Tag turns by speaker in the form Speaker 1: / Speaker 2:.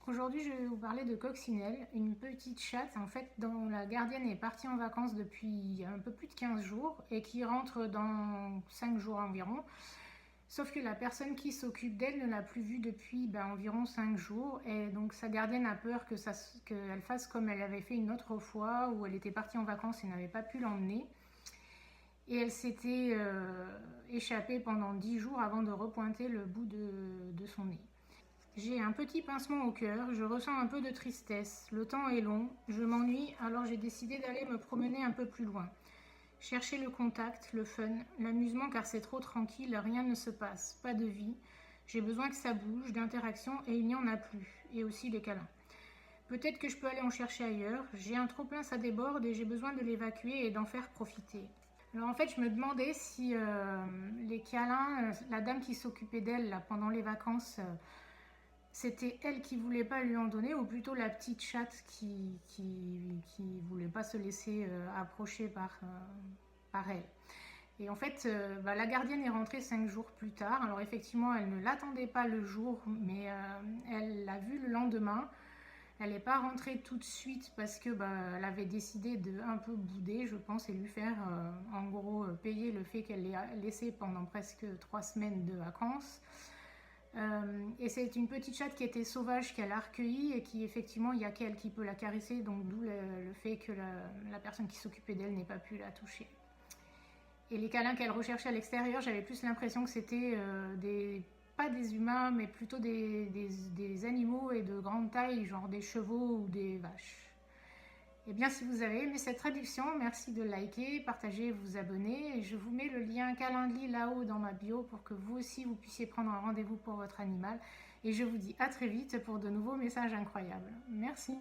Speaker 1: Aujourd'hui, je vais vous parler de Coccinelle, une petite chatte en fait dont la gardienne est partie en vacances depuis un peu plus de 15 jours et qui rentre dans 5 jours environ. Sauf que la personne qui s'occupe d'elle ne l'a plus vue depuis environ 5 jours et donc sa gardienne a peur qu'elle fasse comme elle avait fait une autre fois où elle était partie en vacances et n'avait pas pu l'emmener. Et elle s'était échappée pendant 10 jours avant de repointer le bout de son nez. J'ai un petit pincement au cœur, je ressens un peu de tristesse. Le temps est long, je m'ennuie, alors j'ai décidé d'aller me promener un peu plus loin. Chercher le contact, le fun, l'amusement car c'est trop tranquille, rien ne se passe, pas de vie. J'ai besoin que ça bouge, d'interaction et il n'y en a plus. Et aussi les câlins. Peut-être que je peux aller en chercher ailleurs. J'ai un trop-plein, ça déborde et j'ai besoin de l'évacuer et d'en faire profiter. Alors en fait, je me demandais si les câlins, la dame qui s'occupait d'elle là, pendant les vacances, c'était elle qui voulait pas lui en donner ou plutôt la petite chatte qui voulait pas se laisser approcher par elle. Et en fait, la gardienne est rentrée 5 jours plus tard. Alors effectivement, elle ne l'attendait pas le jour, mais elle l'a vu le lendemain. Elle n'est pas rentrée tout de suite parce que elle avait décidé de un peu bouder, je pense, et lui faire en gros payer le fait qu'elle l'ait laissé pendant presque 3 semaines de vacances. Et c'est une petite chatte qui était sauvage qu'elle a recueillie et qui effectivement il n'y a qu'elle qui peut la caresser, donc d'où le fait que la personne qui s'occupait d'elle n'ait pas pu la toucher. Et les câlins qu'elle recherchait à l'extérieur, j'avais plus l'impression que c'était pas des humains, mais plutôt des animaux et de grande taille, genre des chevaux ou des vaches. Et bien, si vous avez aimé cette traduction, merci de liker, partager, vous abonner. Et je vous mets le lien Calendly là-haut dans ma bio pour que vous aussi vous puissiez prendre un rendez-vous pour votre animal. Et je vous dis à très vite pour de nouveaux messages incroyables. Merci.